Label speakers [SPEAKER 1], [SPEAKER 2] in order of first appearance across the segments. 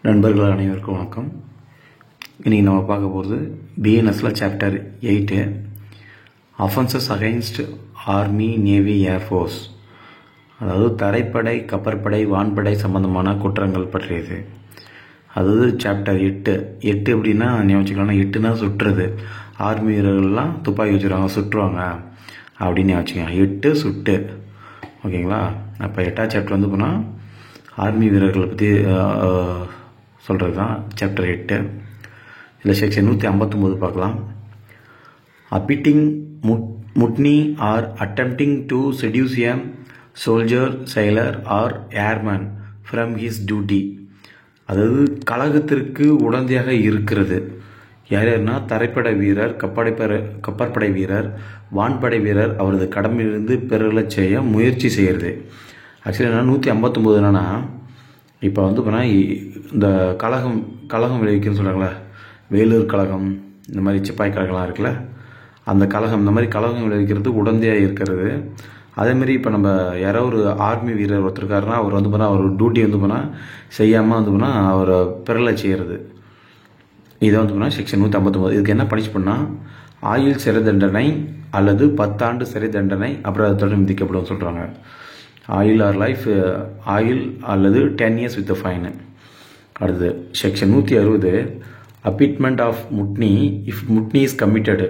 [SPEAKER 1] நண்பர்கள் அனைவருக்கும் வணக்கம். இன்றைக்கி நம்ம பார்க்க போகிறது பிஎன்எஸில் chapter 8 offences against army navy air force, அதாவது தரைப்படை, கப்பற்படை, வான்படை சம்பந்தமான குற்றங்கள் பற்றியது. அதாவது சாப்டர் 8 எப்படின்னா ஞாபகம் 8னா சுற்றுறது. ஆர்மி வீரர்கள்லாம் துப்பாக்கி வச்சுருவாங்க, சுற்றுவாங்க அப்படின்னு வச்சுக்கோங்க. 8 சுட்டு, ஓகேங்களா? அப்போ 8ஆம் சாப்டர் வந்து போனால் ஆர்மி வீரர்களை பற்றி சொல்கிறது தான் சாப்டர் 8. இதில் செக்ஷன் 159 பார்க்கலாம். Abetting mutiny or attempting to seduce a soldier, sailor or airman from his duty, அதாவது கழகத்திற்கு உடந்தையாக இருக்கிறது. யார் யாருன்னா தரைப்படை வீரர், கப்பற்படை வீரர், வான்படை வீரர் அவரது கடமையிலிருந்து பெறலை செய்ய முயற்சி செய்கிறது. ஆக்சுவலி என்னன்னா 159 என்னன்னா, இப்போ வந்து போனால் இந்த கழகம் விளைவிக்குன்னு சொல்கிறாங்களே, வேலூர் கழகம், இந்த மாதிரி சிப்பாய் கழகம்லாம் இருக்குல்ல, அந்த கழகம், இந்த மாதிரி கழகம் விளைவிக்கிறதுக்கு உடந்தையாக இருக்கிறது. அதேமாரி இப்போ நம்ம யாரோ ஒரு ஆர்மி வீரர் ஒருத்தருக்காருன்னா அவர் வந்து போனால் அவர் டியூட்டி வந்து போனால் செய்யாமல் வந்து போனால் அவரை பெறலை செய்கிறது. இதை வந்து போனால் செக்ஷன் 159. இதுக்கு என்ன பனிஷ் பண்ணால் ஆயுள் சிறை தண்டனை அல்லது 10 ஆண்டு சிறை தண்டனை அபராதத்துடன் விதிக்கப்படும் சொல்கிறாங்க. ஆயுள் ஆர் லைஃப், ஆயுள் அல்லது 10 years வித் ஃபைன். அடுத்தது section 160 abetment of mutiny if mutiny is committed,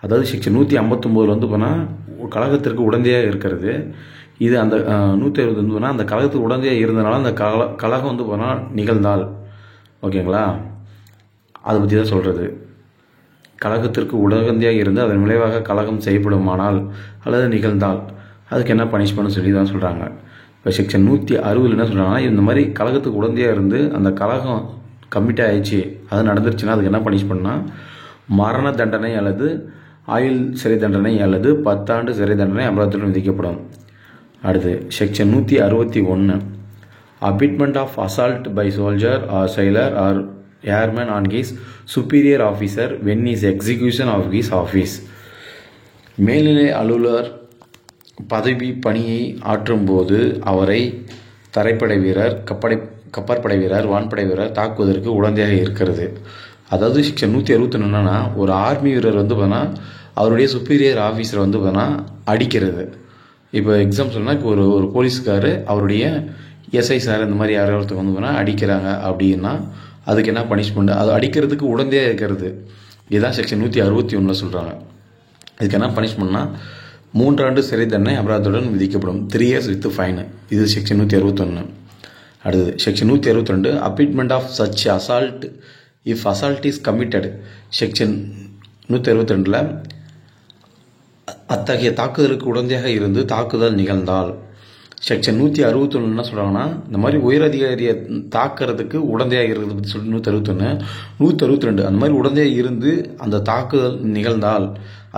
[SPEAKER 1] அதாவது செக்ஷன் 159 வந்து போனால் கழகத்திற்கு உடந்தையாக இருக்கிறது. இது அந்த 160 வந்து போனால் அந்த கழகத்துக்கு உடந்தையாக இருந்தனால அந்த கழகம் வந்து போனால் நிகழ்ந்தால், ஓகேங்களா? அதை பற்றி தான் சொல்கிறது. கழகத்திற்கு உடந்தையாக இருந்து அதன் விளைவாக கழகம் செய்யப்படுமானால் அல்லது நிகழ்ந்தால் அதுக்கு என்ன பனிஷ்மெண்ட் சொல்லி தான் சொல்கிறாங்க. இப்போ செக்ஷன் 160 என்ன சொல்கிறாங்கன்னா, இந்த மாதிரி கழகத்துக்கு உடந்தையாக இருந்து அந்த கழகம் கமிட் ஆயிடுச்சு, அது நடந்துருச்சுன்னா அதுக்கு என்ன பனிஷ்மெண்ட்னா மரண தண்டனை அல்லது ஆயுள் சிறை தண்டனை அல்லது 10 ஆண்டு சிறை தண்டனை அபராதத்துடன் விதிக்கப்படும். அடுத்து section 161 abetment of assault by soldier or sailor or airman on his superior officer when is execution of his office, மேல்நிலை அலுவலர் பதவி பணியை ஆற்றும்போது அவரை தரைப்படை வீரர், கப்பற்படை வீரர், வான்படை வீரர் தாக்குவதற்கு உடந்தையாக இருக்கிறது. அதாவது செக்ஷன் 161 என்னன்னா, ஒரு ஆர்மி வீரர் வந்து பார்த்தா அவருடைய சுப்பீரியர் ஆஃபீஸர் வந்து பார்த்தா அடிக்கிறது. இப்போ எக்ஸாம்பிள் சொன்னால், இப்போ ஒரு போலீஸ்காரு அவருடைய எஸ்ஐ சார் இந்த மாதிரி யாரோ ஒருத்தர் வந்து பார்த்தா அடிக்கிறாங்க அப்படின்னா அதுக்கு என்ன பனிஷ்மெண்ட், அது அடிக்கிறதுக்கு உடந்தையாக இருக்கிறது. இதுதான் செக்ஷன் 161 சொல்கிறாங்க. இதுக்கு என்ன பனிஷ்மெண்ட்னா 3 ஆண்டு சிறை தண்டனை அபராதத்துடன் விதிக்கப்படும், 3 years வித் ஃபைன். இது செக்ஷன் 161. அடுத்தது section 162 abetment of such assault if assault is committed. Section 162 அத்தகைய தாக்குதலுக்கு உடந்தையாக இருந்து தாக்குதல் நிகழ்ந்தால். செக்ஷன் 161 என்ன சொல்கிறாங்கன்னா, இந்த மாதிரி உயரதிகாரியை தாக்குறதுக்கு உடந்தையாக இருக்கிறது பற்றி சொல்லி 161. 162 அந்த மாதிரி உடந்தையாக இருந்து அந்த தாக்குதல் நிகழ்ந்தால்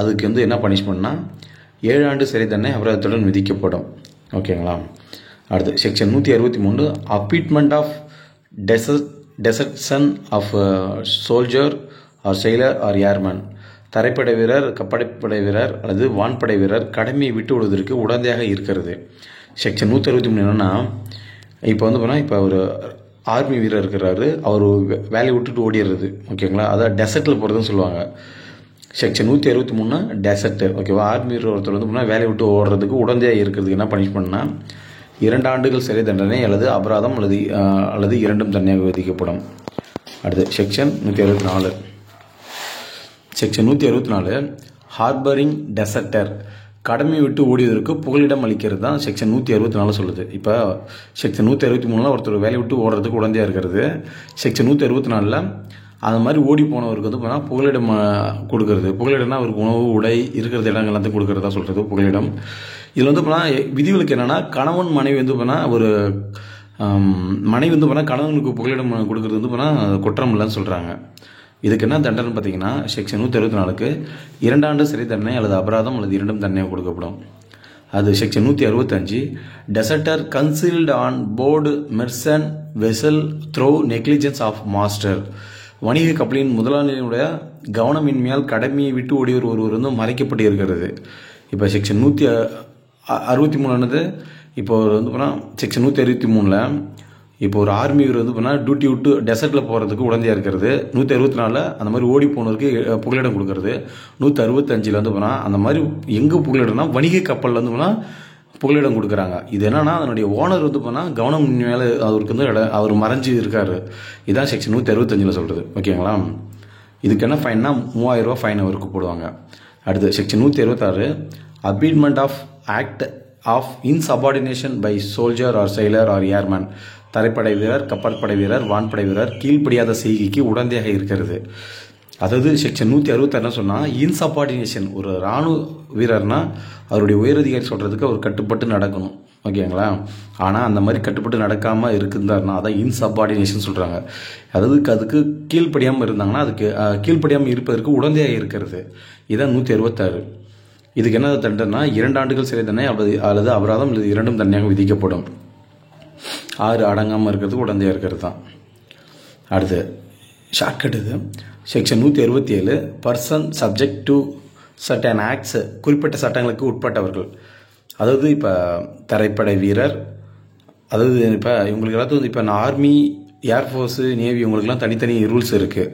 [SPEAKER 1] அதுக்கு வந்து என்ன பனிஷ்மெண்ட்னா 7 ஆண்டு சிறை தண்டனை அபராதத்துடன் விதிக்கப்படும், ஓகேங்களா? அடுத்து section 163 abetment of desertion of soldier or sailor or airman, தரைப்படை வீரர், கப்பற்படை வீரர் அல்லது வான்படை வீரர் கடமையை விட்டு விடுவதற்கு உடந்தையாக இருக்கிறது. செக்ஷன் 163 என்னன்னா, இப்போ வந்து போனால் இப்போ ஒரு ஆர்மி வீரர் இருக்கிறாரு, அவர் வேலையை விட்டுட்டு ஓடிடுறது, ஓகேங்களா? அதான் டெசர்ட்டில் போகிறதுன்னு சொல்லுவாங்க. செக்ஷன் 163 டெசர்ட், ஓகேவா? ஆர்மி வீரர் ஒருத்தர் வந்து போனால் வேலையை விட்டு ஓடுறதுக்கு உடந்தையாக இருக்கிறதுக்கு என்ன பனிஷ்மெண்ட்னா 2 ஆண்டுகள் சிறை தண்டனை அல்லது அபராதம் அல்லது இரண்டும் தண்டனையாக விதிக்கப்படும். அடுத்து செக்ஷன் 164. செக்ஷன் 164 ஹார்பரிங் டெசர்டர், கடமை விட்டு ஓடியதற்கு புகலிடம் அளிக்கிறது தான் செக்ஷன் 164 சொல்லுது. இப்போ செக்ஷன் 163 ஒருத்தர் வேலையை விட்டு ஓடுறதுக்கு உடந்தையாக இருக்கிறது. செக்ஷன் 164 அது மாதிரி ஓடி போனவருக்கு வந்து போனால் புகலிடம் கொடுக்கறது. புகலிடம்னா அவருக்கு உணவு, உடை, இருக்கிறது இடங்கள் எல்லாத்தையும் கொடுக்கறதா சொல்கிறது புகலிடம். இதில் வந்து போனால் விதிவிலக்கு என்னென்னா, கணவன் மனைவி வந்து போனால் ஒரு மனைவி வந்து போனால் கணவனுக்கு புகலிடம் கொடுக்கறது வந்து போனால் குற்றம் இல்லைன்னு சொல்கிறாங்க. இதுக்கு என்ன தண்டனை பார்த்தீங்கன்னா செக்ஷன் 164க்கு 2 ஆண்டு சிறை தண்டனை அல்லது அபராதம் அல்லது இரண்டும் தண்டனையாக கொடுக்கப்படும். அது section 165 deserter concealed on board merchant vessel through negligence of master, வணிக கப்பலின் முதலாளியினுடைய கவனமின்மையால் கடமையை விட்டு ஓடியவர் ஒருவர் வந்து மறைக்கப்பட்டு இருக்கிறது. இப்போ செக்ஷன் 163 இப்போ வந்து போனால் செக்ஷன் 163 இப்போ ஒரு ஆர்மி வீரர் வந்து பண்ணால் டியூட்டி விட்டு டெசர்ட்டில் போகிறதுக்கு உடந்தையாக இருக்கிறது. 164 அந்த மாதிரி ஓடி போனதுக்கு புகலிடம் கொடுக்கறது. 165 வந்து போனால் அந்த மாதிரி எங்கே புகலிடம்னா வணிக கப்பலில் வந்து போனால் புகலிடம் கொடுக்குறாங்க. இது என்னன்னா அதனுடைய ஓனர் வந்து போனால் கவனம் மேலே அவருக்கு வந்து அவர் மறைஞ்சு இருக்காரு. இதான் செக்ஷன் 165 சொல்கிறது. ஓகேங்களா? இதுக்கு என்ன ஃபைன்னா 3000 ரூபா ஃபைன் அவருக்கு போடுவாங்க. அடுத்து section 166 abetment of act of insubordination by soldier or sailor or airman. தரைப்படை வீரர், கப்பற்படை வீரர், வான்படை வீரர் கீழ்ப்படியாத செய்கைக்கு உடந்தையாக இருக்கிறது. அதாவது செக்ஷன் 166 என்ன சொன்னால் இன்சபார்டினேஷன், ஒரு இராணுவ வீரர்னா அவருடைய உயரதிகாரி சொல்கிறதுக்கு அவர் கட்டுப்பட்டு நடக்கணும். ஓகேங்களா? ஆனால் அந்த மாதிரி கட்டுப்பட்டு நடக்காமல் இருக்குந்தாருன்னா அதான் இன்சபார்டினேஷன் சொல்கிறாங்க. அதாவது அதுக்கு கீழ்ப்படியாமல் இருந்தாங்கன்னா அதுக்கு கீழ்ப்படியாமல் இருப்பதற்கு உடந்தையாக இருக்கிறது. இதான் 166. இதுக்கு என்ன தண்டனை? 2 ஆண்டுகள் சிறை தண்டனை அல்லது அபராதம் அல்லது இரண்டும் தண்டனையாக விதிக்கப்படும். 6 அடங்காமல் இருக்கிறதுக்கு உடந்தையாக இருக்கிறது தான். அடுத்து ஷார்ட்கட் இது. Section 167 person subject to certain acts, குறிப்பிட்ட சட்டங்களுக்கு உட்பட்டவர்கள். அதாவது இப்போ தரைப்படை வீரர், அதாவது இப்போ இவங்களுக்கு எல்லாத்துக்கும் வந்து இப்போ ஆர்மி, ஏர்ஃபோர்ஸு, நேவி இவங்களுக்குலாம் தனித்தனி ரூல்ஸ் இருக்குது.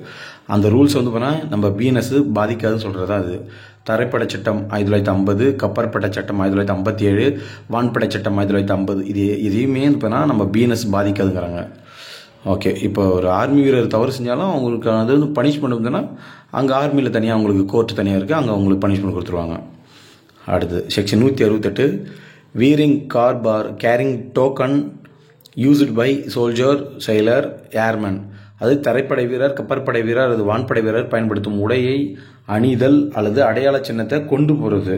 [SPEAKER 1] அந்த ரூல்ஸ் வந்து போனால் நம்ம பிஎன்எஸ் பாதிக்காதுன்னு சொல்கிறது தான் அது. தரைப்படை சட்டம் 1950, கப்பற்படை சட்டம் 1957, வான்படை சட்டம் 1950 இதையுமே போனால் நம்ம பிஎன்எஸ் பாதிக்காதுங்கிறாங்க. ஓகே, இப்போ ஒரு ஆர்மி வீரர் தவறு செஞ்சாலும் அவங்களுக்கு அது வந்து பனிஷ்மெண்ட் வந்துன்னா அங்கே ஆர்மியில் தனியாக அவங்களுக்கு கோர்ட்டு தனியாக இருக்குது, அங்கே அவங்களுக்கு பனிஷ்மெண்ட் கொடுத்துருவாங்க. அடுத்து section 168 wearing garb or carrying token used by soldier, sailor, airman. அது தரைப்படை வீரர், கப்பற்படை வீரர் அல்லது வான்படை வீரர் பயன்படுத்தும் உடையை அணிதல் அல்லது அடையாள சின்னத்தை கொண்டு போகிறது.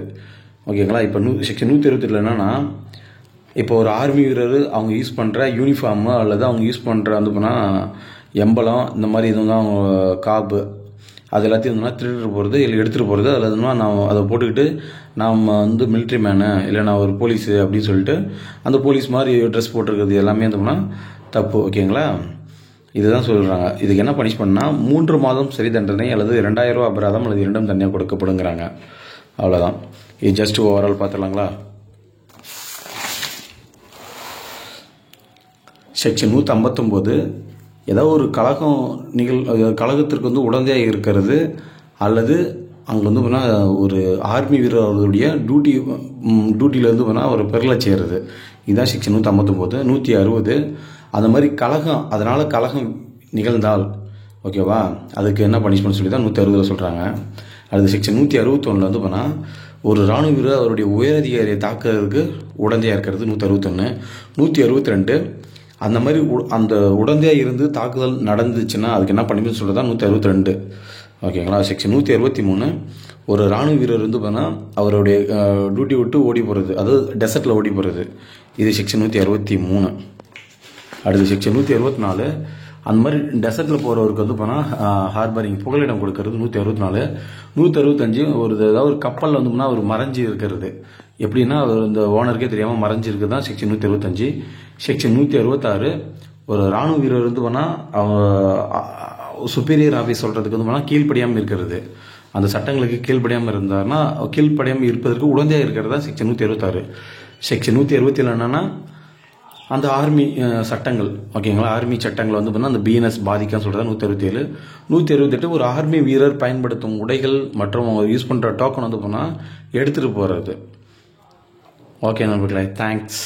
[SPEAKER 1] ஓகேங்களா? இப்போ செக்ஷன் 168 என்னன்னா இப்போ ஒரு ஆர்மி வீரர் அவங்க யூஸ் பண்ணுற யூனிஃபார்மு அல்லது அவங்க யூஸ் பண்ணுற வந்து போனால் எம்பளம் இந்த மாதிரி இதுதான் அவங்க காப்பு அது எல்லாத்தையும் வந்து திருட்டு போகிறது இல்லை எடுத்துகிட்டு போகிறது, அல்லது நான் அதை போட்டுக்கிட்டு நாம் வந்து மிலிட்ரி மேனு இல்லை நான் ஒரு போலீஸு அப்படின்னு சொல்லிட்டு அந்த போலீஸ் மாதிரி ட்ரெஸ் போட்டிருக்கிறது எல்லாமே வந்து தப்பு. ஓகேங்களா? இதுதான் சொல்கிறாங்க. இதுக்கு என்ன பனிஷ்மெண்ட்னா 3 மாதம் சிறை தண்டனை அல்லது 2000 ரூபா அபராதம் அல்லது 2 தண்டனை கொடுக்கப்படுங்கிறாங்க. அவ்வளோதான். இது ஜஸ்ட் ஓவரால் பார்த்துலாங்களா? செக்ஷன் 159 ஏதோ ஒரு கழகம் கழகத்திற்கு வந்து உடந்தையாக இருக்கிறது அல்லது அங்கே வந்து போனால் ஒரு ஆர்மி வீரர் அவர்களுடைய டியூட்டியில் வந்து போனால் ஒரு பெருளை செய்கிறது. இதுதான் செக்ஷன் 159. 160 அந்த மாதிரி கழகம், அதனால் கழகம் நிகழ்ந்தால் ஓகேவா அதுக்கு என்ன பனிஷ்மெண்ட் சொல்லி தான் 160 சொல்கிறாங்க. அடுத்து செக்ஷன் 161 வந்து போனால் ஒரு இராணுவ வீரர் அவருடைய உயரதிகாரியை தாக்குறதுக்கு உடந்தையாக இருக்கிறது 161. 162 அந்த மாதிரி அந்த உடந்தையாக இருந்து தாக்குதல் நடந்துச்சுன்னா அதுக்கு என்ன பனிஷ்மெண்ட் சொல்கிறது தான் 162. ஓகேங்களா? செக்ஷன் 163 ஒரு இராணுவ வீரர் வந்து போனால் அவருடைய டியூட்டி விட்டு ஓடி போகிறது, அதாவது டெசர்ட்டில் ஓடி போகிறது. இது செக்ஷன் 163. அடுத்து செக்ஷன் 164 அந்த மாதிரி டெசர்ட்டில் போகிறவருக்கு வந்து போனால் ஹார்பரிங் புகலிடம் கொடுக்கறது 164. 165 ஏதாவது ஒரு கப்பலில் வந்து போனால் அவர் மறைஞ்சி இருக்கிறது, எப்படின்னா அவர் இந்த ஓனருக்கே தெரியாமல் மறைஞ்சி இருக்குது தான் செக்ஷன் 165. செக்ஷன் 166 ஒரு இராணுவ வீரர் வந்து போனால் அவங்க சுப்பீரியர் ஆஃபீஸ் சொல்கிறதுக்கு வந்து போனால் கீழ்ப்படியாமல் இருக்கிறது. அந்த சட்டங்களுக்கு கீழ்ப்படியாமல் இருந்தார்னா கீழ்ப்படியாமல் இருப்பதற்கு உடந்தையாக இருக்கிறதா செக்ஷன் 166. செக்ஷன் 167 என்னன்னா அந்த ஆர்மி சட்டங்கள். ஓகேங்களா? ஆர்மி சட்டங்களை வந்து பண்ணால் அந்த பிஎன்எஸ் பாதிக்கான்னு சொல்கிறதா 167. 168 ஒரு ஆர்மி வீரர் பயன்படுத்தும் உடைகள் மற்றும் அவங்க யூஸ் பண்ணுற டோக்கன் வந்து போனால் எடுத்துகிட்டு போகிறது. ஓகே நண்பர்களே, தேங்க்ஸ்.